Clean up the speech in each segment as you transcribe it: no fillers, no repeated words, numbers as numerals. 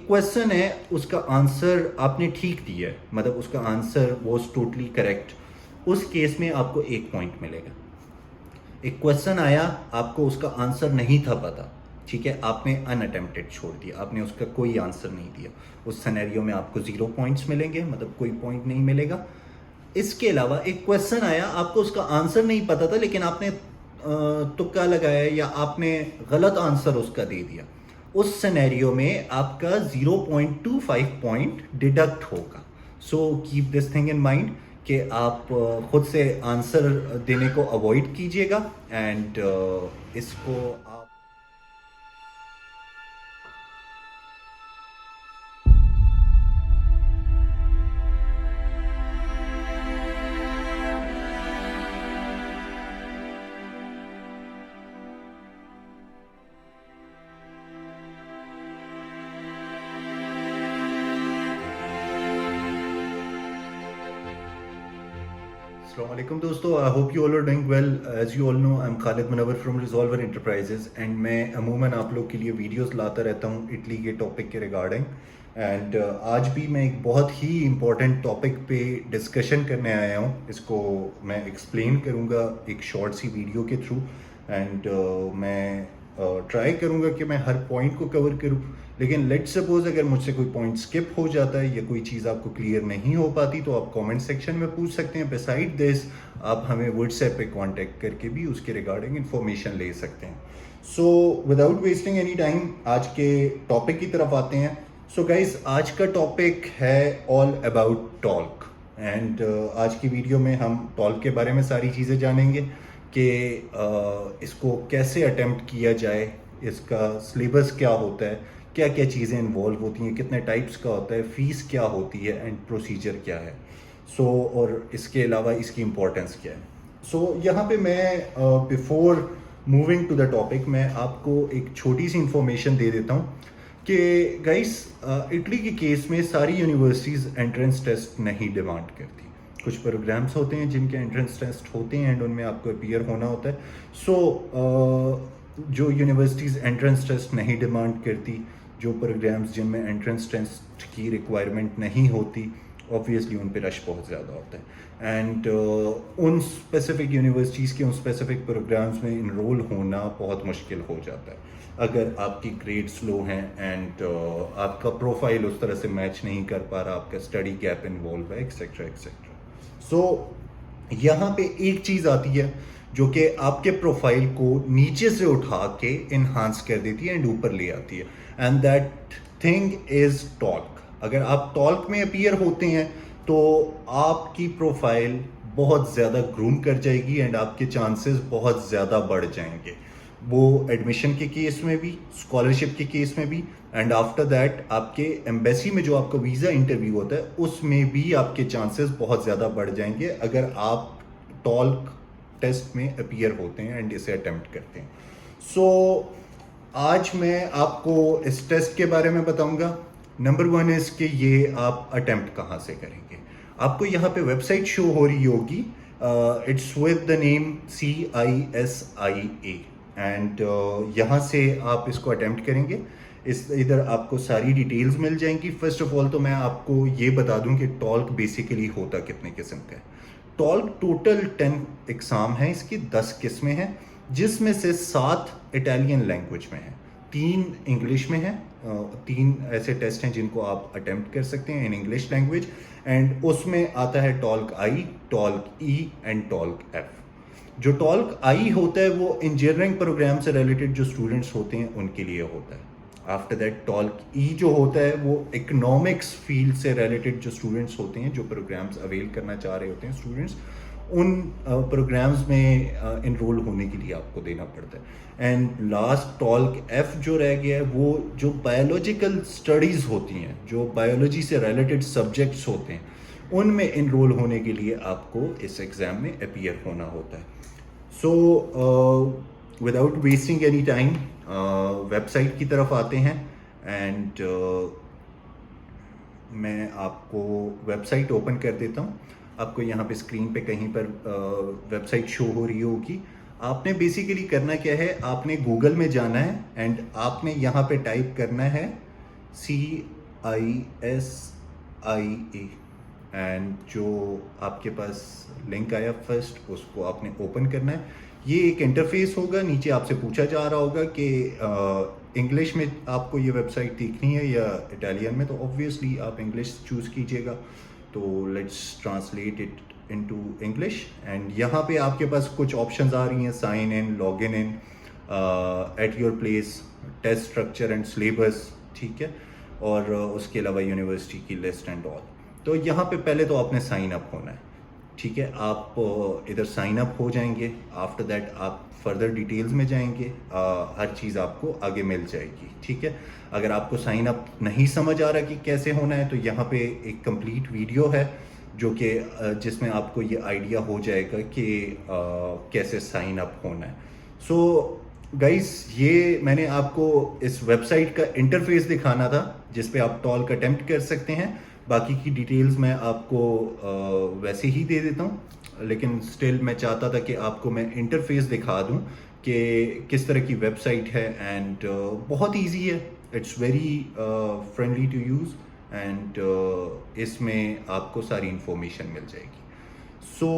Question है, उसका answer आपने ठीक दिया है, मतलब उसका आंसर वॉज टोटली करेक्ट, उस केस में आपको 1 पॉइंट मिलेगा। एक क्वेश्चन आया, आपको उसका आंसर नहीं था पता, ठीक है, आपने अनअटेम्प्टेड छोड़ दिया, आपने उसका कोई आंसर नहीं दिया, उस सिनेरियो में आपको 0 पॉइंट्स मिलेंगे, मतलब कोई पॉइंट नहीं मिलेगा। इसके अलावा एक क्वेश्चन आया, आपको उसका आंसर नहीं पता था लेकिन आपने तुक्का लगाया या आपने गलत आंसर उसका दे दिया, उस सिनेरियो में आपका 0.25 पॉइंट डिडक्ट होगा। So keep this thing in mind कि आप खुद से आंसर देने को अवॉइड कीजिएगा एंड इसको आप Assalamualaikum दोस्तों, I hope you all are doing well. As you all know, I am Khalid Munawwar from resolver enterprises and मैं अमूमन आप लोग के लिए वीडियोस लाता रहता हूँ इटली के टॉपिक के रिगार्डिंग। एंड आज भी मैं एक बहुत ही इम्पॉर्टेंट टॉपिक पे डिस्कशन करने आया हूँ। इसको मैं एक्सप्लेन करूँगा एक शॉर्ट सी वीडियो के थ्रू एंड मैं ट्राई करूँगा कि मैं हर पॉइंट को कवर करूँ, लेकिन लेट्स सपोज अगर मुझसे कोई पॉइंट स्किप हो जाता है या कोई चीज़ आपको क्लियर नहीं हो पाती तो आप कमेंट सेक्शन में पूछ सकते हैं। बिसाइड दिस आप हमें व्हाट्सएप पे कांटेक्ट करके भी उसके रिगार्डिंग इन्फॉर्मेशन ले सकते हैं। So without wasting any time आज के टॉपिक की तरफ आते हैं। सो गाइस, आज का टॉपिक है ऑल अबाउट टॉल्क एंड आज की वीडियो में हम टॉल्क के बारे में सारी चीज़ें जानेंगे कि इसको कैसे अटेम्प्ट किया जाए, इसका सिलेबस क्या होता है, क्या क्या चीज़ें इन्वॉल्व होती हैं, कितने टाइप्स का होता है, फ़ीस क्या होती है एंड प्रोसीजर क्या है। और इसके अलावा इसकी इम्पोर्टेंस क्या है। यहाँ पे मैं before moving to the topic मैं आपको एक छोटी सी इंफॉर्मेशन दे देता हूँ कि गाइस, इटली के केस में सारी यूनिवर्सिटीज़ एंट्रेंस टेस्ट नहीं डिमांड करती। कुछ प्रोग्राम्स होते हैं जिनके एंट्रेंस टेस्ट होते हैं एंड उनमें आपको अपीयर होना होता है। जो यूनिवर्सिटीज़ एंट्रेंस टेस्ट नहीं डिमांड करती, जो प्रोग्राम्स जिनमें एंट्रेंस टेस्ट की रिक्वायरमेंट नहीं होती, ऑब्वियसली उन पे रश बहुत ज़्यादा होता है एंड उन स्पेसिफिक यूनिवर्सिटीज़ के उन स्पेसिफिक प्रोग्राम्स में इनरोल होना बहुत मुश्किल हो जाता है अगर आपकी ग्रेड्स लो हैं एंड आपका प्रोफाइल उस तरह से मैच नहीं कर पा रहा, आपका स्टडी गैप इन्वॉल्व है, एक्सेट्रा एक्सेट्रा। यहाँ पे एक चीज़ आती है जो कि आपके प्रोफाइल को नीचे से उठा के इन्हांस कर देती है एंड ऊपर ले आती है, and that thing is talk. अगर आप टॉल्क में अपीयर होते हैं तो आपकी प्रोफाइल बहुत ज़्यादा ग्रूम कर जाएगी एंड आपके चांसेस बहुत ज़्यादा बढ़ जाएंगे, वो एडमिशन के केस में भी, स्कॉलरशिप के केस में भी, एंड आफ्टर दैट आपके एम्बेसी में जो आपका वीज़ा इंटरव्यू होता है उसमें भी आपके चांसेस बहुत ज़्यादा बढ़ जाएंगे अगर आप टॉल्क टेस्ट में अपीयर होते हैं एंड इसे अटेम्प्ट करते हैं। आज मैं आपको इस टेस्ट के बारे में बताऊंगा। नंबर 1 इज कि ये आप अटेम्प्ट कहाँ से करेंगे। आपको यहाँ पे वेबसाइट शो हो रही होगी, it's with the name CISIA and यहाँ से आप इसको अटेम्प्ट करेंगे। इधर आपको सारी डिटेल्स मिल जाएंगी। फर्स्ट ऑफ ऑल तो मैं आपको ये बता दूं कि टॉल्क बेसिकली होता कितने किस्म का है। टॉल्क टोटल 10 एग्ज़ाम है, इसकी 10 किस्में हैं, जिसमें से 7 इटालियन लैंग्वेज में है, 3 इंग्लिश में है। 3 ऐसे टेस्ट हैं जिनको आप अटेम्प्ट कर सकते हैं इन इंग्लिश लैंग्वेज एंड उसमें आता है talk I, talk E and talk F. जो टॉल्क आई होता है वो इंजीनियरिंग प्रोग्राम से रिलेटेड जो स्टूडेंट्स होते हैं उनके लिए होता है। आफ्टर दैट टॉल्क ई जो होता है वो इकोनॉमिक्स फील्ड से रिलेटेड जो स्टूडेंट्स होते हैं, जो प्रोग्राम्स अवेल करना चाह रहे होते हैं स्टूडेंट्स, उन प्रोग्राम्स में इनरोल होने के लिए आपको देना पड़ता है। एंड लास्ट टॉल्क एफ जो रह गया है वो जो बायोलॉजिकल स्टडीज़ होती हैं, जो बायोलॉजी से रिलेटेड सब्जेक्ट्स होते हैं, उनमें इनरोल होने के लिए आपको इस एग्ज़ाम में अपीयर होना होता है। Without wasting any time website की तरफ आते हैं एंड मैं आपको वेबसाइट ओपन कर देता हूँ। आपको यहाँ पे स्क्रीन पे कहीं पर वेबसाइट शो हो रही होगी। आपने बेसिकली करना क्या है, आपने गूगल में जाना है एंड आपने यहाँ पे टाइप करना है ISIA, एंड जो आपके पास लिंक आया फर्स्ट उसको आपने ओपन करना है। ये एक इंटरफेस होगा, नीचे आपसे पूछा जा रहा होगा कि इंग्लिश में आपको ये वेबसाइट देखनी है या इटालियन में, तो ऑब्वियसली आप इंग्लिश चूज़ कीजिएगा। तो let's translate it into English, and यहाँ पे आपके पास कुछ ऑप्शंस आ रही हैं, sign in, log in at your place, test structure and syllabus, ठीक है, और उसके अलावा यूनिवर्सिटी की लिस्ट एंड ऑल। तो यहाँ पे पहले तो आपने साइन अप होना है, ठीक है। आप इधर साइन अप हो जाएंगे, आफ्टर दैट आप फर्दर डिटेल्स में जाएंगे, हर चीज़ आपको आगे मिल जाएगी, ठीक है। अगर आपको साइन अप नहीं समझ आ रहा कि कैसे होना है, तो यहाँ पे एक कंप्लीट वीडियो है जो कि जिसमें आपको ये आइडिया हो जाएगा कि कैसे साइन अप होना है। सो गाइस, ये मैंने आपको इस वेबसाइट का इंटरफेस दिखाना था जिस पे आप टॉल्क अटेम्प्ट कर सकते हैं। बाकी की डिटेल्स मैं आपको वैसे ही दे देता हूँ, लेकिन स्टिल मैं चाहता था कि आपको मैं इंटरफेस दिखा दूँ कि किस तरह की वेबसाइट है, एंड बहुत इजी है, it's very friendly to use, and इसमें आपको सारी इंफॉर्मेशन मिल जाएगी। So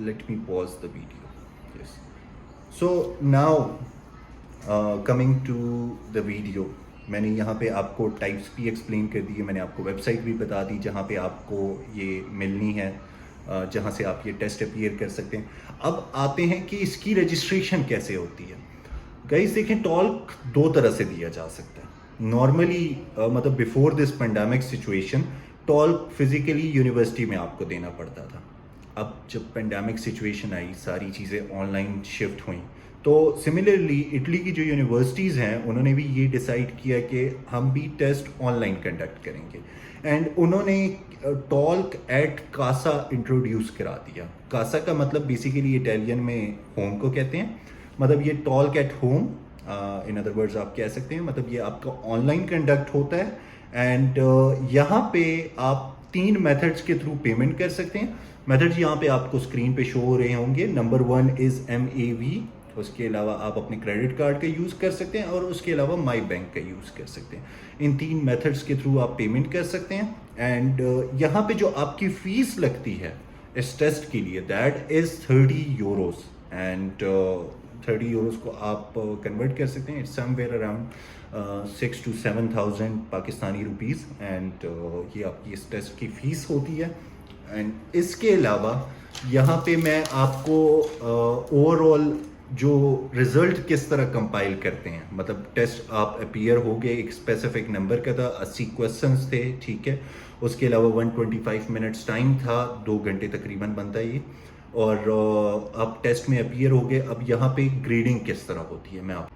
let me pause the video. Yes, so now coming to the video, मैंने यहाँ पे आपको टाइप्स भी एक्सप्लेन कर दिए, मैंने आपको वेबसाइट भी बता दी जहाँ पे आपको ये मिलनी है, जहाँ से आप ये टेस्ट अपीयर कर सकते हैं। अब आते हैं कि इसकी रजिस्ट्रेशन कैसे होती है। गाइस देखें, टॉल्क दो तरह से दिया जा सकता है। नॉर्मली मतलब before this pandemic situation, talk physically university में आपको देना पड़ता था। अब जब पेंडेमिक सिचुएशन आई, सारी चीज़ें ऑनलाइन शिफ्ट हुई, तो सिमिलरली इटली की जो यूनिवर्सिटीज़ हैं उन्होंने भी ये डिसाइड किया कि हम भी टेस्ट ऑनलाइन कंडक्ट करेंगे, एंड उन्होंने टॉल्क एट कासा इंट्रोड्यूस करा दिया। कासा का मतलब बेसिकली इटालियन में होम को कहते हैं, मतलब ये talk at home, in other words आप कह सकते हैं, मतलब ये आपका ऑनलाइन कंडक्ट होता है, एंड यहाँ पे आप 3 मेथड्स के थ्रू पेमेंट कर सकते हैं। मेथड्स यहाँ पे आपको स्क्रीन पे शो हो रहे होंगे। नंबर 1 इज़ MAV, उसके अलावा आप अपने क्रेडिट कार्ड का यूज़ कर सकते हैं, और उसके अलावा माई बैंक का यूज़ कर सकते हैं। इन 3 मेथड्स के थ्रू आप पेमेंट कर सकते हैं, एंड यहाँ पे जो आपकी फ़ीस लगती है इस टेस्ट के लिए, that is 30 Euros, and 30 Euros को आप कन्वर्ट कर सकते हैं, it's somewhere around 6 to 7,000 Pakistani rupees, and ये आपकी इस टेस्ट की फ़ीस होती है। एंड इसके अलावा यहाँ पे मैं आपको ओवरऑल जो रिज़ल्ट किस तरह कंपाइल करते हैं, मतलब टेस्ट आप अपीयर हो गए, एक स्पेसिफिक नंबर का था, 80 क्वेश्चंस थे, ठीक है। उसके अलावा 125 मिनट्स टाइम था, 2 घंटे तकरीबन बनता है ये, और आप टेस्ट में अपीयर हो गए। अब यहाँ पे ग्रेडिंग किस तरह होती है मैं आप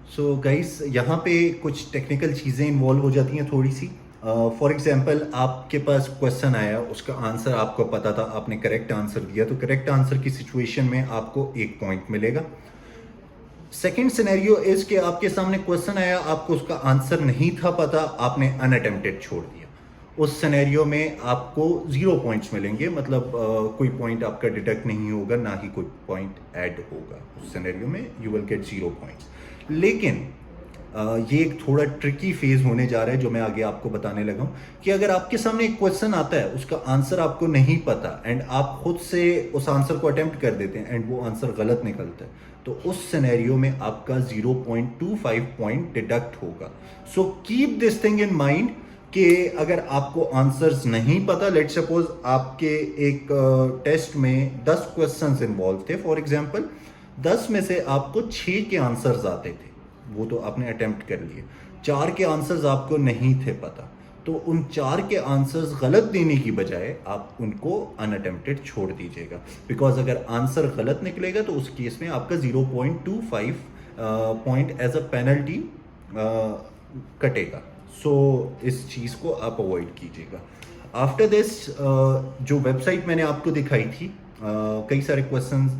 सो गाइस, यहाँ पे कुछ टेक्निकल चीज़ें इन्वॉल्व हो जाती हैं थोड़ी सी। फॉर एग्जांपल, आपके पास क्वेश्चन आया, उसका आंसर आपको पता था, आपने करेक्ट आंसर दिया, तो करेक्ट आंसर की सिचुएशन में आपको 1 पॉइंट मिलेगा। सेकेंड सिनेरियो इज कि आपके सामने क्वेश्चन आया, आपको उसका आंसर नहीं था पता, आपने अनअटेम्प्टेड छोड़ दिया, उस सिनेरियो में आपको 0 पॉइंट्स मिलेंगे, मतलब कोई पॉइंट आपका डिडक्ट नहीं होगा, ना ही कोई पॉइंट ऐड होगा। उस सिनेरियो में यू विल गेट 0 पॉइंट्स। लेकिन ये एक थोड़ा ट्रिकी फेज होने जा रहा है जो मैं आगे आपको बताने लगा हूँ, कि अगर आपके सामने एक क्वेश्चन आता है, उसका आंसर आपको नहीं पता, एंड आप खुद से उस आंसर को अटेम्प्ट कर देते हैं, एंड वो आंसर गलत निकलता है, तो उस सिनेरियो में आपका 0.25 पॉइंट डिडक्ट होगा। So keep this thing in mind कि अगर आपको आंसर्स नहीं पता, लेट सपोज आपके एक टेस्ट में 10 क्वेश्चंस इन्वॉल्व थे, फॉर एग्जांपल 10 में से आपको 6 के आंसर्स आते थे, वो तो आपने अटेम्प्ट कर लिए, 4 के आंसर्स आपको नहीं थे पता, तो उन 4 के आंसर्स गलत देने की बजाय आप उनको अनअटेम्प्टेड छोड़ दीजिएगा, बिकॉज अगर आंसर गलत निकलेगा तो उस केस में आपका 0.25 पॉइंट एज अ पेनल्टी कटेगा। सो इस चीज़ को आप अवॉइड कीजिएगा। आफ्टर दिस, जो वेबसाइट मैंने आपको दिखाई थी, कई सारे क्वेश्चंस,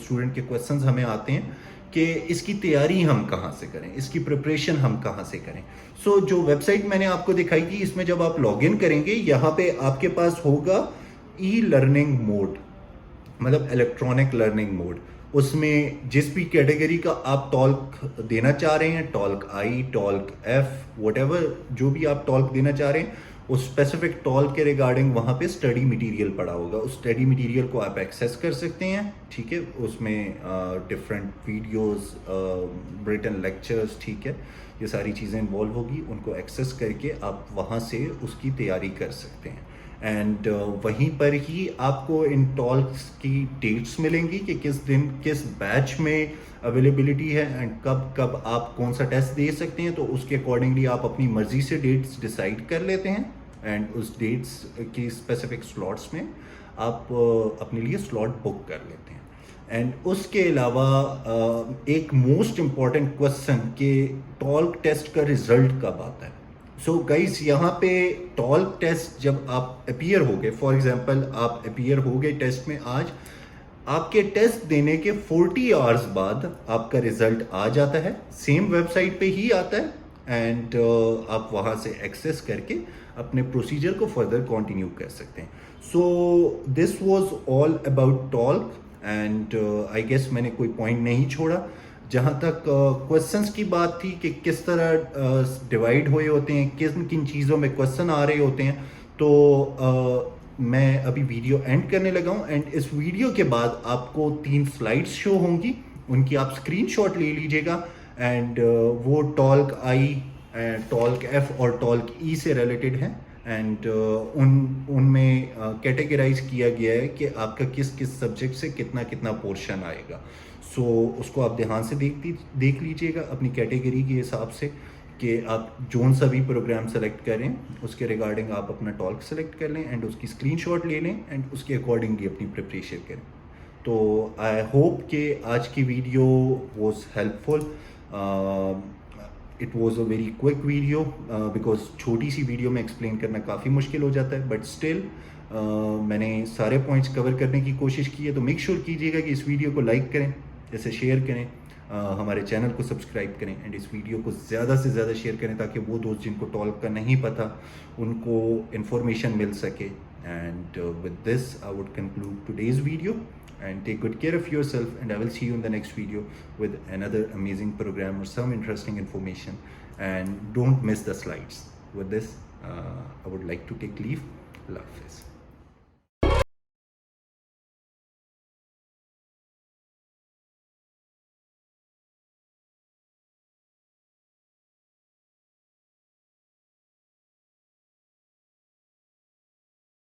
स्टूडेंट के क्वेश्चंस हमें आते हैं कि इसकी तैयारी हम कहाँ से करें, इसकी प्रिपरेशन हम कहाँ से करें। सो जो वेबसाइट मैंने आपको दिखाई थी, इसमें जब आप लॉगिन करेंगे, यहाँ पे आपके पास होगा ई लर्निंग मोड, मतलब इलेक्ट्रॉनिक लर्निंग मोड। उसमें जिस भी कैटेगरी का आप टॉल्क देना चाह रहे हैं, टॉल्क आई, टॉल्क एफ, वटेवर जो भी आप टॉल्क देना चाह रहे हैं, उस स्पेसिफिक टॉल्क के रिगार्डिंग वहाँ पे स्टडी मटेरियल पड़ा होगा। उस स्टडी मटेरियल को आप एक्सेस कर सकते हैं, ठीक है। उसमें डिफरेंट वीडियोस, रिटन लेक्चर्स, ठीक है, ये सारी चीज़ें इन्वॉल्व होगी। उनको एक्सेस करके आप वहाँ से उसकी तैयारी कर सकते हैं। एंड वहीं पर ही आपको इन टॉल्क्स की डेट्स मिलेंगी कि किस दिन किस बैच में अवेलेबिलिटी है एंड कब कब आप कौन सा टेस्ट दे सकते हैं। तो उसके अकॉर्डिंगली आप अपनी मर्ज़ी से डेट्स डिसाइड कर लेते हैं एंड उस डेट्स की स्पेसिफिक स्लॉट्स में आप अपने लिए स्लॉट बुक कर लेते हैं। एंड उसके अलावा एक मोस्ट इम्पॉर्टेंट क्वेश्चन कि टॉल्क टेस्ट का रिजल्ट कब आता है। सो गाइस, यहाँ पे टॉल्क टेस्ट जब आप अपीयर हो गए, फॉर एग्जांपल आप अपीयर हो गए टेस्ट में आज, आपके टेस्ट देने के 40 आवर्स बाद आपका रिजल्ट आ जाता है, सेम वेबसाइट पे ही आता है। एंड आप वहाँ से एक्सेस करके अपने प्रोसीजर को फर्दर कंटिन्यू कर सकते हैं। So this was all about talk and I guess मैंने कोई पॉइंट नहीं छोड़ा। जहाँ तक क्वेश्चंस की बात थी कि किस तरह डिवाइड हुए होते हैं, किन किन चीज़ों में क्वेश्चन आ रहे होते हैं, तो मैं अभी वीडियो एंड करने लगा हूँ। एंड इस वीडियो के बाद आपको 3 स्लाइड्स शो होंगी, उनकी आप स्क्रीनशॉट ले लीजिएगा। एंड वो टॉल्क आई, टॉल्क एफ और टॉल्क ई से रिलेटेड हैं। एंड उनमें कैटेगराइज किया गया है कि आपका किस किस सब्जेक्ट से कितना कितना पोर्शन आएगा। सो उसको आप ध्यान से देख लीजिएगा अपनी कैटेगरी के हिसाब से कि आप जोन सा भी प्रोग्राम सेलेक्ट करें, उसके रिगार्डिंग आप अपना टॉल्क सेलेक्ट कर लें एंड उसकी स्क्रीनशॉट ले लें एंड उसके अकॉर्डिंगली अपनी प्रिपरेशन करें। तो आई होप कि आज की video was helpful. It was a very quick video because छोटी सी वीडियो में एक्सप्लेन करना काफ़ी मुश्किल हो जाता है, बट स्टिल मैंने सारे पॉइंट्स कवर करने की कोशिश की है। तो मेक श्योर कीजिएगा कि इस वीडियो को लाइक करें, इसे शेयर करें, हमारे चैनल को सब्सक्राइब करें एंड इस वीडियो को ज़्यादा से ज़्यादा शेयर करें ताकि वो दोस्त जिनको टॉल्क का नहीं पता उनको इन्फॉर्मेशन मिल सके। And with this I would conclude today's video and take good care of yourself, and I will see you in the next video with another amazing program or some interesting information. And don't miss the slides. With this I would like to take leave. Allah Hafiz.